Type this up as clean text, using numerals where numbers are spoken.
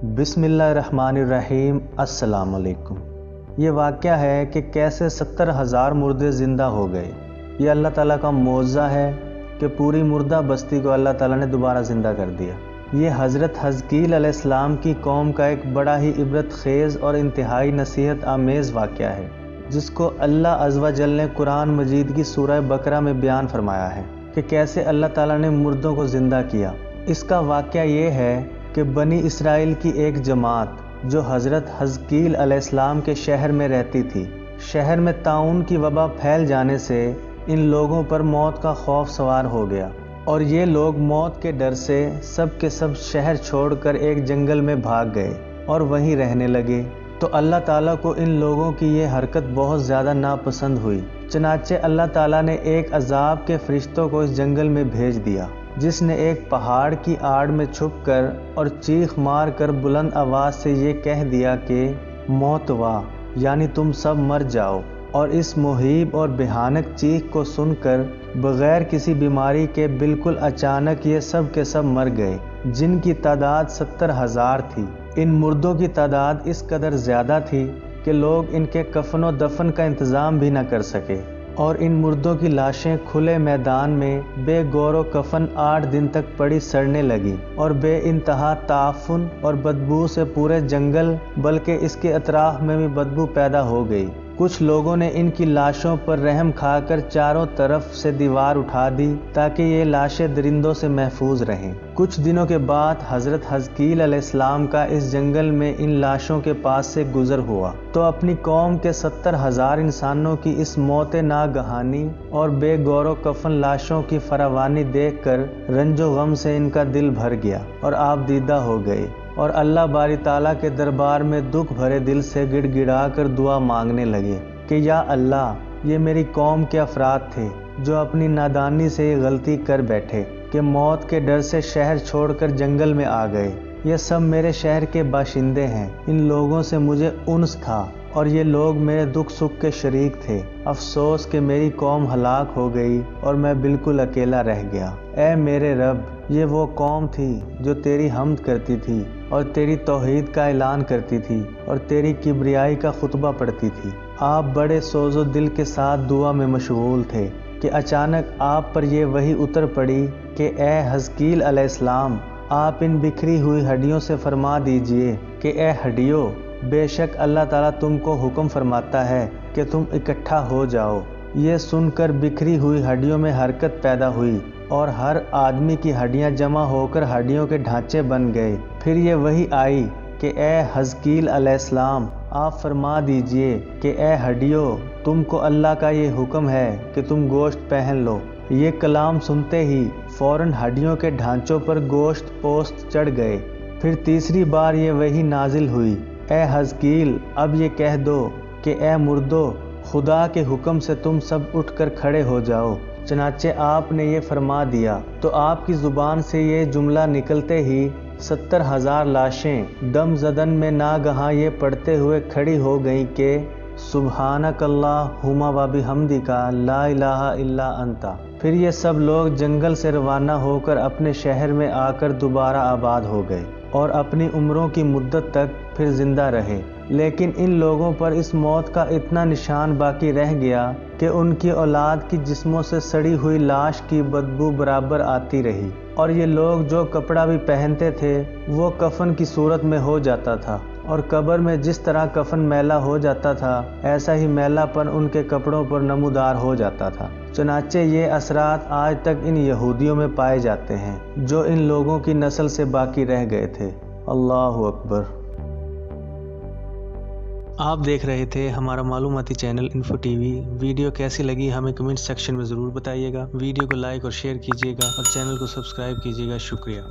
بسم اللہ الرحمن الرحیم۔ السلام علیکم۔ یہ واقعہ ہے کہ کیسے 70,000 مردے زندہ ہو گئے۔ یہ اللہ تعالیٰ کا معجزہ ہے کہ پوری مردہ بستی کو اللہ تعالیٰ نے دوبارہ زندہ کر دیا۔ یہ حضرت حزقیل علیہ السلام کی قوم کا ایک بڑا ہی عبرت خیز اور انتہائی نصیحت آمیز واقعہ ہے، جس کو اللہ عز و جل نے قرآن مجید کی سورہ بقرہ میں بیان فرمایا ہے کہ کیسے اللہ تعالیٰ نے مردوں کو زندہ کیا۔ اس کا واقعہ یہ ہے کہ بنی اسرائیل کی ایک جماعت جو حضرت حزقیل علیہ السلام کے شہر میں رہتی تھی، شہر میں طاعون کی وبا پھیل جانے سے ان لوگوں پر موت کا خوف سوار ہو گیا، اور یہ لوگ موت کے ڈر سے سب کے سب شہر چھوڑ کر ایک جنگل میں بھاگ گئے اور وہیں رہنے لگے۔ تو اللہ تعالیٰ کو ان لوگوں کی یہ حرکت بہت زیادہ ناپسند ہوئی، چنانچہ اللہ تعالیٰ نے ایک عذاب کے فرشتوں کو اس جنگل میں بھیج دیا، جس نے ایک پہاڑ کی آڑ میں چھپ کر اور چیخ مار کر بلند آواز سے یہ کہہ دیا کہ موت وا، یعنی تم سب مر جاؤ۔ اور اس مہیب اور بھیانک چیخ کو سن کر بغیر کسی بیماری کے بالکل اچانک یہ سب کے سب مر گئے، جن کی تعداد 70,000 تھی۔ ان مردوں کی تعداد اس قدر زیادہ تھی کہ لوگ ان کے کفن و دفن کا انتظام بھی نہ کر سکے، اور ان مردوں کی لاشیں کھلے میدان میں بے گور و کفن 8 دن تک پڑی سڑنے لگی، اور بے انتہا تعفن اور بدبو سے پورے جنگل بلکہ اس کے اطراف میں بھی بدبو پیدا ہو گئی۔ کچھ لوگوں نے ان کی لاشوں پر رحم کھا کر چاروں طرف سے دیوار اٹھا دی تاکہ یہ لاشیں درندوں سے محفوظ رہیں۔ کچھ دنوں کے بعد حضرت حزقیل علیہ السلام کا اس جنگل میں ان لاشوں کے پاس سے گزر ہوا، تو اپنی قوم کے 70,000 انسانوں کی اس موت ناگہانی اور بے گور و کفن لاشوں کی فراوانی دیکھ کر رنج و غم سے ان کا دل بھر گیا اور آپ دیدہ ہو گئے، اور اللہ باری تعالیٰ کے دربار میں دکھ بھرے دل سے گڑ گڑا کر دعا مانگنے لگے کہ یا اللہ، یہ میری قوم کے افراد تھے جو اپنی نادانی سے یہ غلطی کر بیٹھے کہ موت کے ڈر سے شہر چھوڑ کر جنگل میں آ گئے۔ یہ سب میرے شہر کے باشندے ہیں، ان لوگوں سے مجھے انس تھا اور یہ لوگ میرے دکھ سکھ کے شریک تھے۔ افسوس کہ میری قوم ہلاک ہو گئی اور میں بالکل اکیلا رہ گیا۔ اے میرے رب، یہ وہ قوم تھی جو تیری حمد کرتی تھی اور تیری توحید کا اعلان کرتی تھی اور تیری کبریائی کا خطبہ پڑھتی تھی۔ آپ بڑے سوز و دل کے ساتھ دعا میں مشغول تھے کہ اچانک آپ پر یہ وحی اتر پڑی کہ اے حزقیل علیہ السلام، آپ ان بکھری ہوئی ہڈیوں سے فرما دیجئے کہ اے ہڈیوں، بے شک اللہ تعالیٰ تم کو حکم فرماتا ہے کہ تم اکٹھا ہو جاؤ۔ یہ سن کر بکھری ہوئی ہڈیوں میں حرکت پیدا ہوئی اور ہر آدمی کی ہڈیاں جمع ہو کر ہڈیوں کے ڈھانچے بن گئے۔ پھر یہ وحی آئی کہ اے حزقیل علیہ السلام، آپ فرما دیجئے کہ اے ہڈیوں، تم کو اللہ کا یہ حکم ہے کہ تم گوشت پہن لو۔ یہ کلام سنتے ہی فوراً ہڈیوں کے ڈھانچوں پر گوشت پوست چڑھ گئے۔ پھر تیسری بار یہ وحی نازل ہوئی، اے حزقیل، اب یہ کہہ دو کہ اے مردو، خدا کے حکم سے تم سب اٹھ کر کھڑے ہو جاؤ۔ چنانچہ آپ نے یہ فرما دیا تو آپ کی زبان سے یہ جملہ نکلتے ہی 70,000 لاشیں دم زدن میں ناگہاں یہ پڑھتے ہوئے کھڑی ہو گئیں کہ سبحانک اللہم و بحمدک لا الہ الا انت۔ پھر یہ سب لوگ جنگل سے روانہ ہو کر اپنے شہر میں آ کر دوبارہ آباد ہو گئے اور اپنی عمروں کی مدت تک پھر زندہ رہے۔ لیکن ان لوگوں پر اس موت کا اتنا نشان باقی رہ گیا کہ ان کی اولاد کی جسموں سے سڑی ہوئی لاش کی بدبو برابر آتی رہی، اور یہ لوگ جو کپڑا بھی پہنتے تھے وہ کفن کی صورت میں ہو جاتا تھا، اور قبر میں جس طرح کفن میلا ہو جاتا تھا ایسا ہی میلا پن ان کے کپڑوں پر نمودار ہو جاتا تھا۔ چنانچہ یہ اثرات آج تک ان یہودیوں میں پائے جاتے ہیں جو ان لوگوں کی نسل سے باقی رہ گئے تھے۔ اللہ اکبر۔ آپ دیکھ رہے تھے ہمارا معلوماتی channel info T V. Video کیسی لگی ہمیں کمنٹ سیکشن میں ضرور بتائیے گا۔ ویڈیو کو لائک اور شیئر کیجیے گا اور چینل کو سبسکرائب کیجیے گا۔ شکریہ۔